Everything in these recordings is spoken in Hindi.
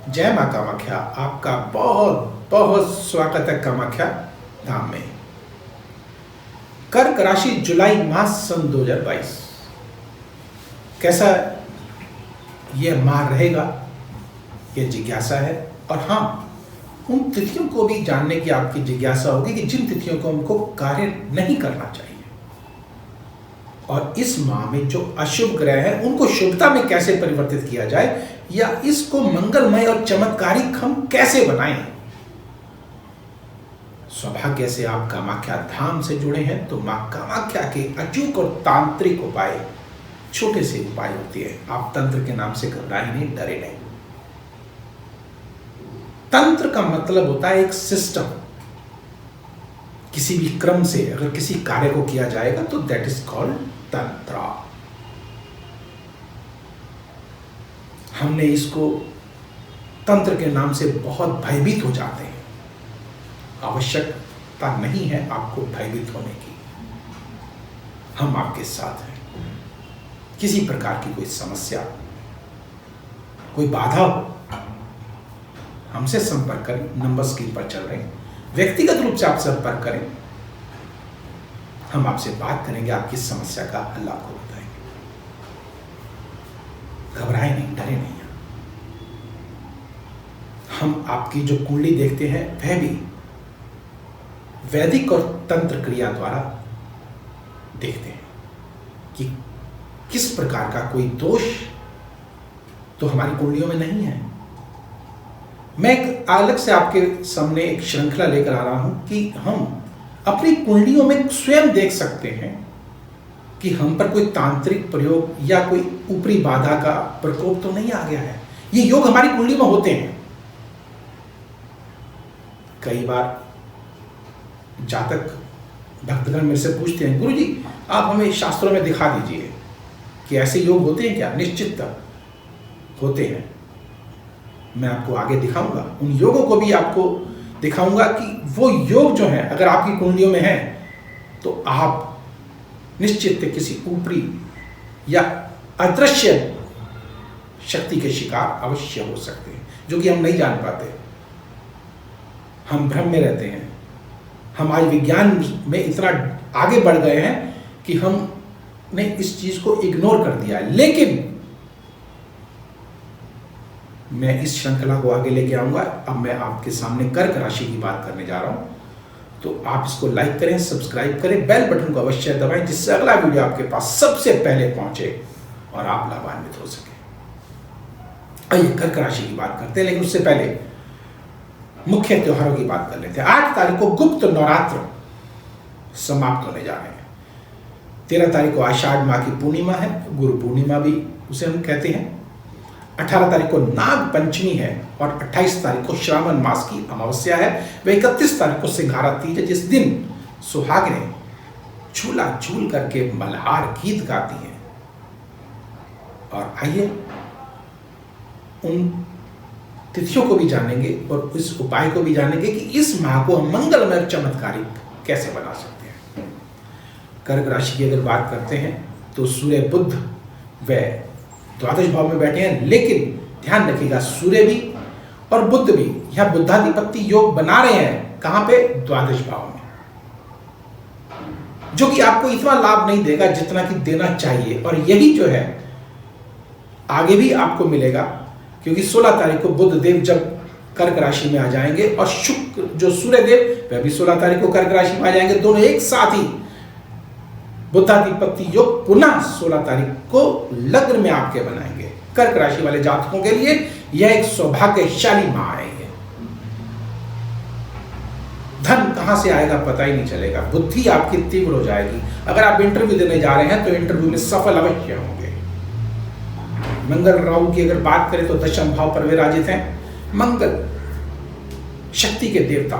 जय मां कामाख्या। आपका बहुत बहुत स्वागत है कामाख्या धाम में। कर्क राशि जुलाई मास सन 2022 कैसा यह माह रहेगा, यह जिज्ञासा है। और हाँ, उन तिथियों को भी जानने की आपकी जिज्ञासा होगी कि जिन तिथियों को हमको कार्य नहीं करना चाहिए, और इस माह में जो अशुभ ग्रह हैं उनको शुभता में कैसे परिवर्तित किया जाए, या इसको मंगलमय और चमत्कारिक हम कैसे बनाएं। सौभाग्य से आप कामाख्या धाम से जुड़े हैं तो मां कामाख्या के अचूक और तांत्रिक उपाय, छोटे से उपाय होते हैं। आप तंत्र के नाम से घबराएं नहीं, डरे नहीं। तंत्र का मतलब होता है एक सिस्टम। किसी भी क्रम से अगर किसी कार्य को किया जाएगा तो दैट इज कॉल्ड तंत्र। हमने इसको तंत्र के नाम से बहुत भयभीत हो जाते हैं। आवश्यकता नहीं है आपको भयभीत होने की। हम आपके साथ हैं। किसी प्रकार की कोई समस्या, कोई बाधा हो, हमसे संपर्क करें। नंबर स्क्रीन पर चल रहे हैं। व्यक्तिगत रूप से आप संपर्क करें। हम आपसे बात करेंगे, आपकी समस्या का हल आपको बताएंगे। घबराए नहीं, डरे नहीं। हम आपकी जो कुंडली देखते हैं वह भी वैदिक और तंत्र क्रिया द्वारा देखते हैं कि किस प्रकार का कोई दोष तो हमारी कुंडलियों में नहीं है। मैं एक अलग से आपके सामने एक श्रृंखला लेकर आ रहा हूं कि हम अपनी कुंडलियों में स्वयं देख सकते हैं कि हम पर कोई तांत्रिक प्रयोग या कोई ऊपरी बाधा का प्रकोप तो नहीं आ गया है। ये योग हमारी कुंडली में होते हैं। कई बार जातक भक्तगण मेरे से पूछते हैं, गुरु जी आप हमें शास्त्रों में दिखा दीजिए कि ऐसे योग होते हैं क्या। निश्चित होते हैं। मैं आपको आगे दिखाऊंगा। उन योगों को भी आपको दिखाऊंगा कि वो योग जो है अगर आपकी कुंडलियों में है तो आप निश्चित किसी ऊपरी या अदृश्य शक्ति के शिकार अवश्य हो सकते हैं, जो कि हम नहीं जान पाते। हम भ्रम में रहते हैं। हम आज विज्ञान में इतना आगे बढ़ गए हैं कि हमने इस चीज को इग्नोर कर दिया है। लेकिन मैं इस श्रृंखला को आगे लेके आऊंगा। अब मैं आपके सामने कर्क राशि की बात करने जा रहा हूं, तो आप इसको लाइक करें, सब्सक्राइब करें, बेल बटन को अवश्य दबाएं, जिससे अगला वीडियो आपके पास सबसे पहले पहुंचे और आप लाभान्वित हो सके। आइए कर्क राशि की बात करते हैं, लेकिन उससे पहले मुख्य त्योहारों की बात कर लेते हैं। 8 तारीख को गुप्त नवरात्र समाप्त होने जा रहे हैं। 13 तारीख को आषाढ़ माह की पूर्णिमा है, गुरु पूर्णिमा भी उसे हम कहते हैं। 18 तारीख को नाग पंचमी है और 28 तारीख को श्रावण मास की अमावस्या है। वह 31 तारीख को सिंघारा तीज है, जिस दिन सुहागिनें झूला झूल करके मल्हार गीत गाती हैं। और आइए उन तिथियों को भी जानेंगे और इस उपाय को भी जानेंगे कि इस माह को हम मंगलमय और चमत्कारिक कैसे बना सकते हैं। कर्क राशि की अगर बात करते हैं तो सूर्य बुध व द्वादश भाव में बैठे हैं, लेकिन ध्यान रखिएगा सूर्य भी और बुध भी यह बुद्धाधिपत्य योग बना रहे हैं। कहां पे? द्वादश भाव में, जो कि आपको इतना लाभ नहीं देगा जितना कि देना चाहिए। और यही जो है आगे भी आपको मिलेगा, क्योंकि 16 तारीख को बुध देव जब कर्क राशि में आ जाएंगे और शुक्र जो सूर्य देव वह भी 16 तारीख को कर्क राशि में आ जाएंगे। दोनों एक साथ ही बुद्धाधिपत्य योग पुनः 16 तारीख को लग्न में आपके बनाएंगे। कर्क राशि वाले जातकों के लिए यह एक सौभाग्यशाली माह है। धन कहां से आएगा पता ही नहीं चलेगा। बुद्धि आपकी तीव्र हो जाएगी। अगर आप इंटरव्यू देने जा रहे हैं तो इंटरव्यू में सफल अवश्य होंगे। मंगल राहु की अगर बात करें तो दशम भाव पर विराजित हैं। मंगल शक्ति के देवता,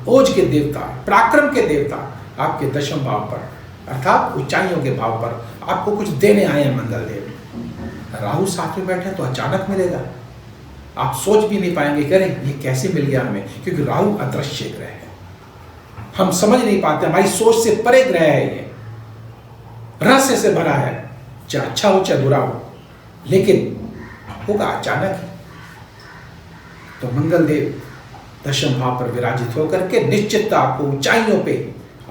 ओज के देवता, पराक्रम के देवता आपके दशम भाव पर अर्थात ऊंचाइयों के भाव पर आपको कुछ देने आए हैं मंगल देव। राहु साथ में बैठे तो अचानक मिलेगा। आप सोच भी नहीं पाएंगे कि अरे ये कैसे मिल गया हमें, क्योंकि राहु अदृश्य ग्रह है। हम समझ नहीं पाते, हमारी सोच से परे ग्रह है। ये रहस्य से भरा है, चाहे अच्छा हो चाहे बुरा हो, लेकिन होगा अचानक। तो मंगल देव दशम भाव पर विराजित होकर के निश्चित आपको ऊंचाइयों पे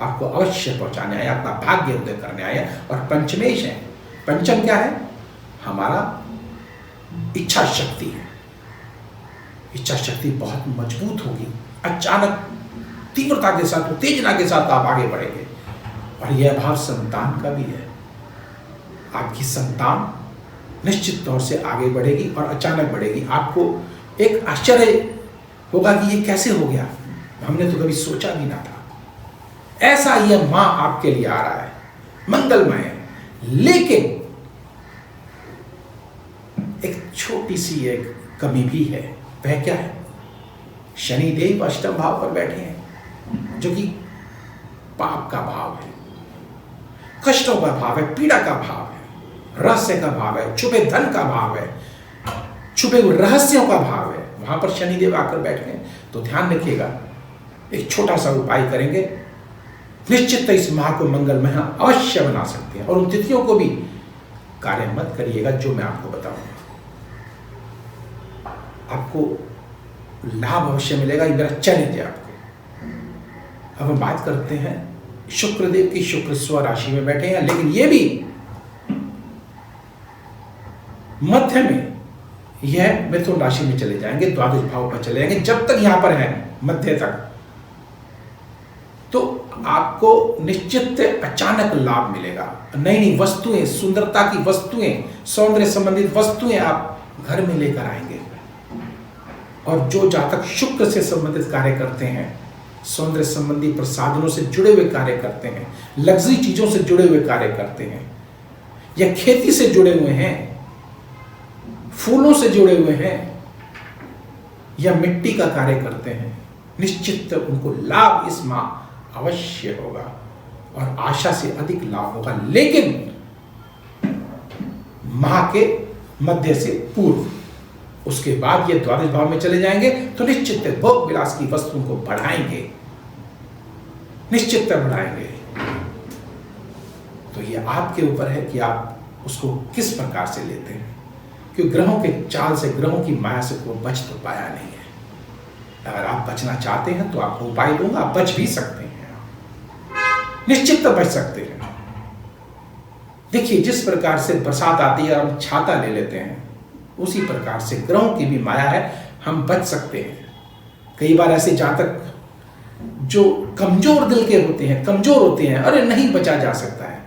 आपको अवश्य पहुंचाने आए, अपना भाग्य उदय करने आए। और पंचमेश है। पंचम क्या है? हमारा इच्छा शक्ति है। इच्छा शक्ति बहुत मजबूत होगी, अचानक तीव्रता के साथ, उत्तेजना के साथ आप आगे बढ़ेंगे। और यह भाव संतान का भी है। आपकी संतान निश्चित तौर से आगे बढ़ेगी और अचानक बढ़ेगी। आपको एक आश्चर्य होगा कि ये कैसे हो गया, हमने तो कभी सोचा भी ना था। ऐसा यह मां आपके लिए आ रहा है, मंगलमय है। लेकिन एक छोटी सी एक कमी भी है। वह क्या है? शनिदेव अष्टम भाव पर बैठे हैं, जो कि पाप का भाव है, कष्टों का भाव है, पीड़ा का भाव है, रहस्य का भाव है, छुपे धन का भाव है, छुपे रहस्यों का भाव है। वहां पर शनिदेव आकर बैठ गए। तो ध्यान रखिएगा, एक छोटा सा उपाय करेंगे, निश्चित इस माह को मंगलमय अवश्य बना सकते हैं। और उन तिथियों को भी कार्य मत करिएगा जो मैं आपको बताऊंगा, आपको लाभ अवश्य मिलेगा। ये मेरा चैलेंज है आपको। अब हम बात करते हैं शुक्रदेव की। शुक्र स्व राशि में बैठे हैं, लेकिन ये भी मध्य में, यह मिथुन राशि में चले जाएंगे, द्वादश भाव पर चले जाएंगे। जब तक यहां पर है मध्य तक, तो आपको निश्चित अचानक लाभ मिलेगा। नई नई वस्तुएं, सुंदरता की वस्तुएं, सौंदर्य संबंधित वस्तुएं आप घर में लेकर आएंगे। और जो जातक शुक्र से संबंधित कार्य करते हैं, सौंदर्य संबंधी प्रसाधनों से जुड़े हुए कार्य करते हैं, लग्जरी चीजों से जुड़े हुए कार्य करते हैं, या खेती से जुड़े हुए हैं, फूलों से जुड़े हुए हैं, या मिट्टी का कार्य करते हैं, निश्चित उनको लाभ इस माह अवश्य होगा और आशा से अधिक लाभ होगा। लेकिन माह के मध्य से पूर्व, उसके बाद ये द्वादश भाव में चले जाएंगे, तो निश्चित भोग विलास की वस्तुओं को बढ़ाएंगे, निश्चित बढ़ाएंगे। तो ये आपके ऊपर है कि आप उसको किस प्रकार से लेते हैं, क्योंकि ग्रहों के चाल से, ग्रहों की माया से कोई बच तो पाया नहीं है। अगर आप बचना चाहते हैं तो आपको उपाय दूंगा, आप बच भी सकते हैं, निश्चित बच सकते हैं। देखिए, जिस प्रकार से बरसात आती है और हम छाता ले लेते हैं, उसी प्रकार से ग्रहों की भी माया है, हम बच सकते हैं। कई बार ऐसे जातक जो कमजोर दिल के होते हैं, कमजोर होते हैं, अरे नहीं बचा जा सकता है,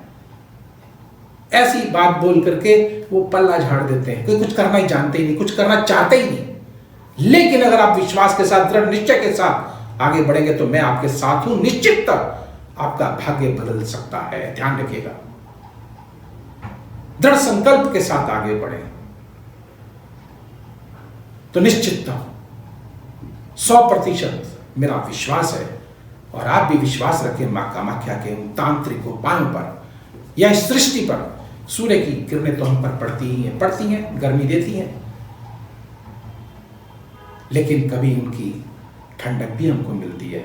ऐसी बात बोल करके वो पल्ला झाड़ देते हैं। कोई कुछ करना ही जानते ही नहीं, कुछ करना चाहते ही नहीं। लेकिन अगर आप विश्वास के साथ, दृढ़ निश्चय के साथ आगे बढ़ेंगे, तो मैं आपके साथ हूं, निश्चित आपका भाग्य बदल सकता है। ध्यान रखिएगा, दृढ़ संकल्प के साथ आगे बढ़े तो निश्चित 100% मेरा विश्वास है, और आप भी विश्वास रखें मां कामाख्या के उन तांत्रिक उपायों पर, या इस सृष्टि पर। सूर्य की किरणें तो हम पर पड़ती हैं, गर्मी देती हैं, लेकिन कभी उनकी ठंडक भी हमको मिलती है।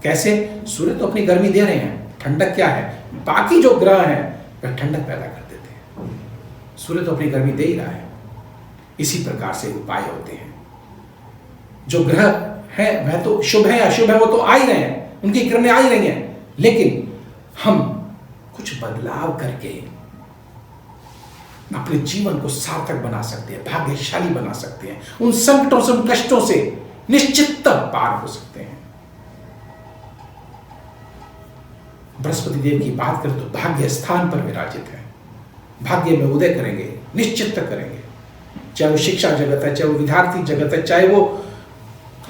कैसे? सूर्य तो अपनी गर्मी दे रहे हैं, ठंडक क्या है? बाकी जो ग्रह हैं वह ठंडक पैदा कर देते हैं, सूर्य तो अपनी गर्मी दे ही रहा है। इसी प्रकार से उपाय होते हैं। जो ग्रह है वह तो शुभ है, अशुभ है, वो तो आ ही रहे हैं, उनकी किरणें आ ही रही हैं, लेकिन हम कुछ बदलाव करके अपने जीवन को सार्थक बना सकते हैं, भाग्यशाली बना सकते हैं, उन संकटों से, उन कष्टों से निश्चित पार हो सकते हैं। बृहस्पति देव की बात करें तो भाग्य स्थान पर विराजित है, भाग्य में उदय करेंगे, निश्चित करेंगे। चाहे वो शिक्षा जगत है, चाहे वो विद्यार्थी जगत है, चाहे वो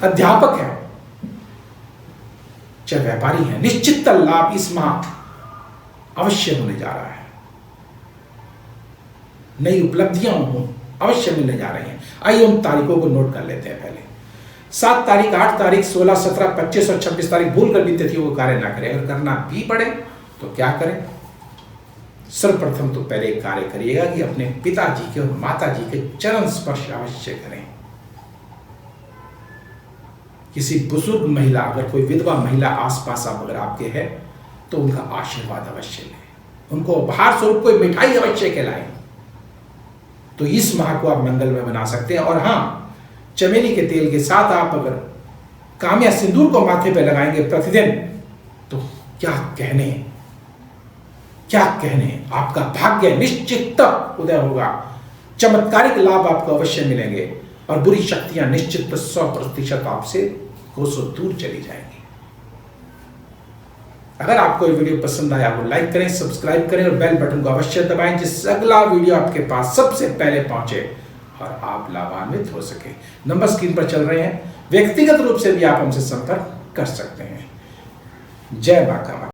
अध्यापक है, चाहे व्यापारी है, निश्चित लाभ इस माह अवश्य होने जा रहा है। नई उपलब्धियां अवश्य मिलने जा रही हैं। आइए उन तारीखों को नोट कर लेते हैं। पहले 7 तारीख, 8 तारीख, 16, 17, 25 और 26 तारीख भूल कर भी तिथियों को कार्य ना करें। अगर करना भी पड़े तो क्या करें? सर्वप्रथम तो पहले एक कार्य करिएगा कि अपने पिताजी के और माताजी के चरण स्पर्श अवश्य करें। किसी बुजुर्ग महिला, अगर कोई विधवा महिला आसपास अगर आपके है तो उनका आशीर्वाद अवश्य लें, उनको उपहार स्वरूप कोई मिठाई अवश्य खिलाएं। तो इस माह को आप मंगलमय बना सकते हैं। और हाँ, चमेली के तेल के साथ आप अगर काम्या सिंदूर को माथे पे लगाएंगे प्रतिदिन, तो क्या कहने, क्या कहने, आपका भाग्य निश्चित उदय होगा। चमत्कारिक लाभ आपको अवश्य मिलेंगे और बुरी शक्तियां निश्चित 100% आपसे कोसों दूर चली जाएंगी। अगर आपको ये वीडियो पसंद आया हो लाइक करें, सब्सक्राइब करें और बेल बटन को अवश्य दबाएं, जिससे अगला वीडियो आपके पास सबसे पहले पहुंचे और आप लाभान्वित हो सके। नंबर स्क्रीन पर चल रहे हैं, व्यक्तिगत रूप से भी आप हमसे संपर्क कर सकते हैं। जय मां कामाख्या।